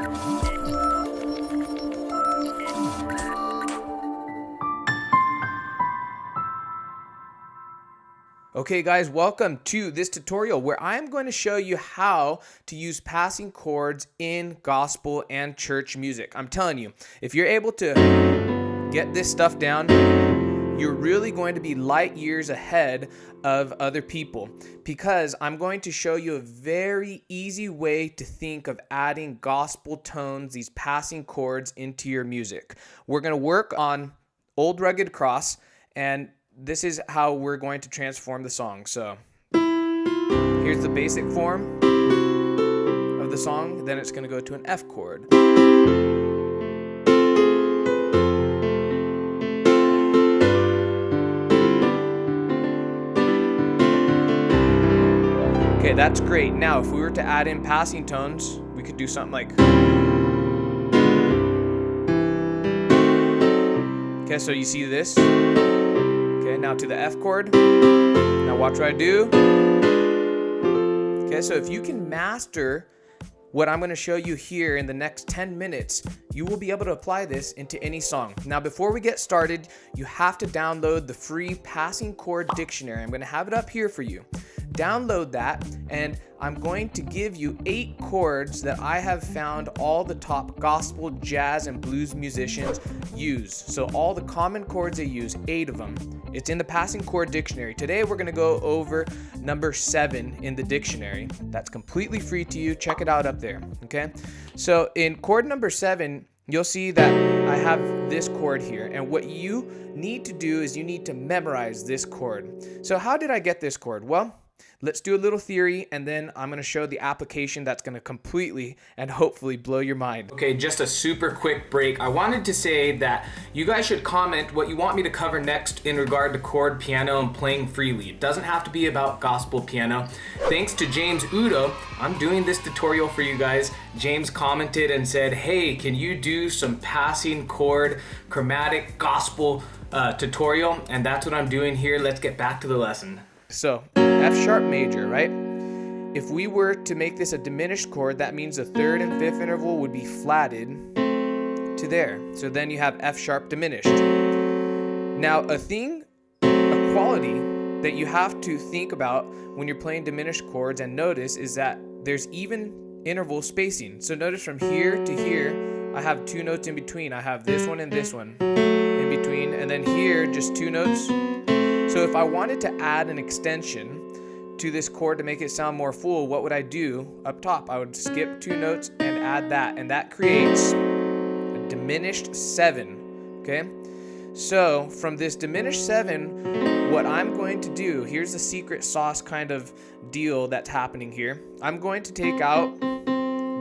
Okay guys, welcome to this tutorial where I'm going to show you how to use passing chords in gospel and church music. I'm telling you, if you're able to get this stuff down, you're really going to be light years ahead of other people, because I'm going to show you a very easy way to think of adding gospel tones, these passing chords, into your music. We're going to work on Old Rugged Cross, and this is how we're going to transform the song. So here's the basic form of the song. Then it's going to go to an F chord. Okay, that's great. Now, if we were to add in passing tones, we could do something like... Okay, so you see this? Okay, now to the F chord. Now watch what I do. Okay, so if you can master what I'm going to show you here in the next 10 minutes, you will be able to apply this into any song. Now, before we get started, you have to download the free passing chord dictionary. I'm going to have it up here for you. Download that, and I'm going to give you 8 chords that I have found all the top gospel, jazz, and blues musicians use. So all the common chords they use, 8 of them. It's in the passing chord dictionary. Today we're going to go over number 7 in the dictionary. That's completely free to you. Check it out up there. Okay, so in chord number 7, you'll see that I have this chord here, and what you need to do is you need to memorize this chord. So how did I get this chord? Well, let's do a little theory, and then I'm going to show the application that's going to completely and hopefully blow your mind. Okay, just a super quick break. I wanted to say that you guys should comment what you want me to cover next in regard to chord piano and playing freely. It doesn't have to be about gospel piano. Thanks to James Udo, I'm doing this tutorial for you guys. James commented and said, hey, can you do some passing chord chromatic gospel tutorial? And that's what I'm doing here. Let's get back to the lesson. So F sharp major, right? If we were to make this a diminished chord, that means the 3rd and 5th interval would be flatted to there. So then you have F sharp diminished. Now a quality that you have to think about when you're playing diminished chords and notice is that there's even interval spacing. So notice from here to here, I have 2 notes in between. I have this one and this one in between, and then here just 2 notes. So if I wanted to add an extension to this chord to make it sound more full, what would I do up top? I would skip 2 notes and add that, and that creates a diminished 7, okay? So from this diminished 7, what I'm going to do, here's the secret sauce kind of deal that's happening here. I'm going to take out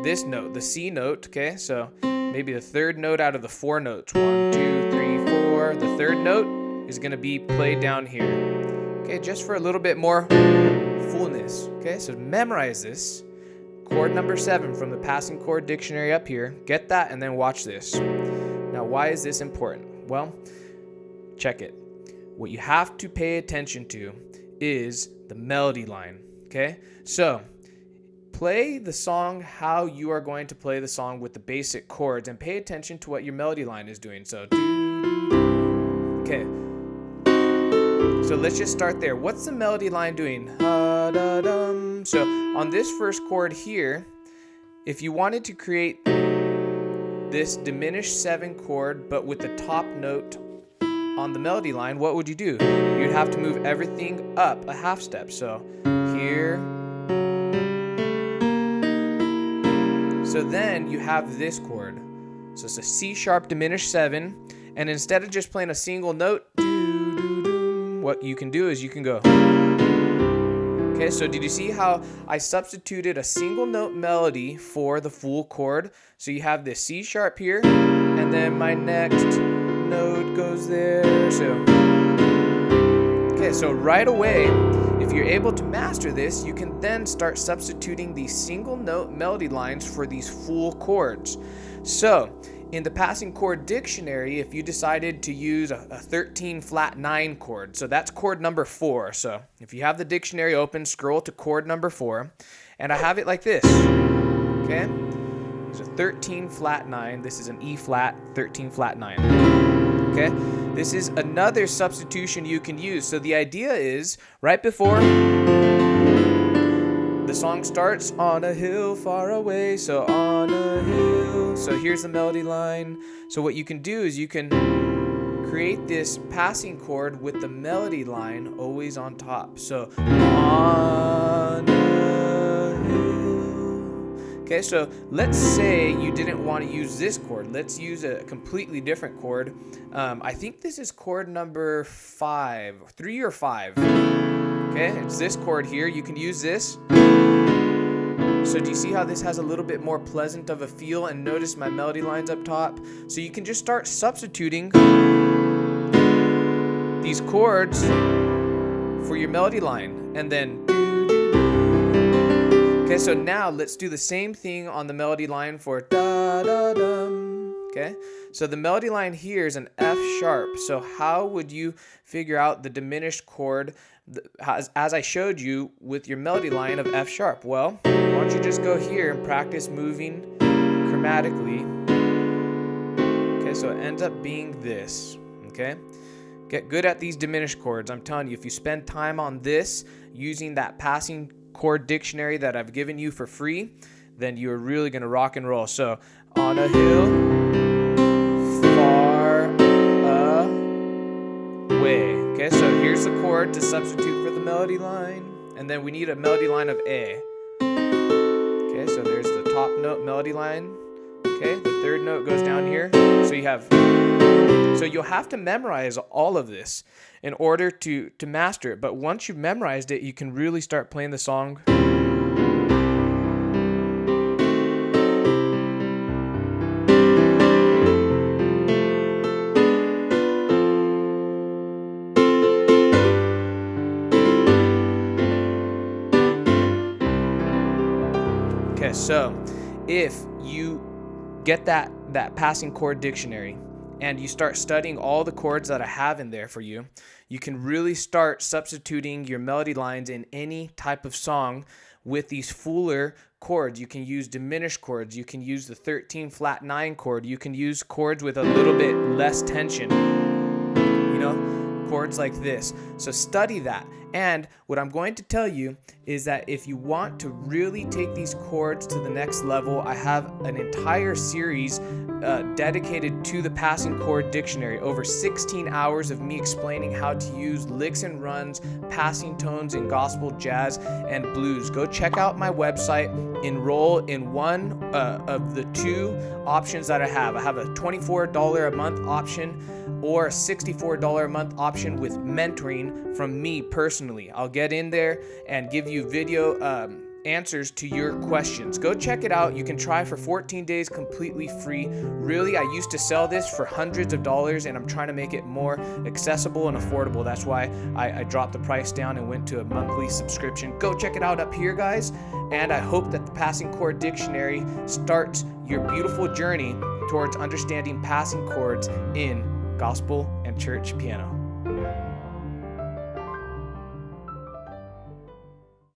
this note, the C note, okay? So maybe the 3rd note out of the 4 notes. 1, 2, 3, 4. The 3rd note is going to be played down here, okay, just for a little bit more fullness. Okay, so memorize this chord number 7 from the passing chord dictionary up here. Get that, and then watch this. Now, why is this important? Well, check it. What you have to pay attention to is the melody line. Okay, so play the song how you are going to play the song with the basic chords, and pay attention to what your melody line is doing. So okay, so let's just start there. What's the melody line doing? So on this first chord here, if you wanted to create this diminished 7 chord but with the top note on the melody line, what would you do? You'd have to move everything up a half step. So here. So then you have this chord. So it's a C sharp diminished 7, and instead of just playing a single note, what you can do is you can go. Okay, so did you see how I substituted a single note melody for the full chord? So you have this C sharp here, and then my next note goes there. So okay, so right away, if you're able to master this, you can then start substituting these single note melody lines for these full chords. So in the passing chord dictionary, if you decided to use a 13 flat 9 chord, so that's chord number 4. So if you have the dictionary open, scroll to chord number 4, and I have it like this. Okay, is a 13 flat 9. This is an E flat, 13 flat 9. Okay? This is another substitution you can use. So the idea is right before the song starts, on a hill far away, so on a hill. So here's the melody line. So what you can do is you can create this passing chord with the melody line always on top. So on a hill. Okay, so let's say you didn't want to use this chord. Let's use a completely different chord. I think this is chord number 5, 3 or 5. Okay, it's this chord here. You can use this. So do you see how this has a little bit more pleasant of a feel? And notice my melody lines up top. So you can just start substituting these chords for your melody line. And then, okay, so now let's do the same thing on the melody line for da da dum. Okay, so the melody line here is an F sharp. So how would you figure out the diminished chord as I showed you with your melody line of F sharp? Well, why don't you just go here and practice moving chromatically. Okay, so it ends up being this. Okay, get good at these diminished chords. I'm telling you, if you spend time on this using that passing chord dictionary that I've given you for free, then you're really going to rock and roll. So on a hill far away. Okay, so here's the chord to substitute for the melody line. And then we need a melody line of A. Okay, so there's the top note melody line. Okay, the third note goes down here. So you'll have to memorize all of this in order to master it. But once you've memorized it, you can really start playing the song. Okay, so if you get that passing chord dictionary and you start studying all the chords that I have in there for you, you can really start substituting your melody lines in any type of song with these fuller chords. You can use diminished chords. You can use the 13 flat 9 chord. You can use chords with a little bit less tension. You know, chords like this. So study that. And what I'm going to tell you is that if you want to really take these chords to the next level, I have an entire series dedicated to the passing chord dictionary. Over 16 hours of me explaining how to use licks and runs, passing tones in gospel, jazz, and blues. Go check out my website. Enroll in one of the 2 options that I have. I have a $24 a month option or a $64 a month option with mentoring from me personally. I'll get in there and give you video answers to your questions. Go check it out. You can try for 14 days completely free. Really, I used to sell this for hundreds of dollars, and I'm trying to make it more accessible and affordable. That's why I dropped the price down and went to a monthly subscription. Go check it out up here, guys. And I hope that the Passing Chord Dictionary starts your beautiful journey towards understanding passing chords in gospel and church piano.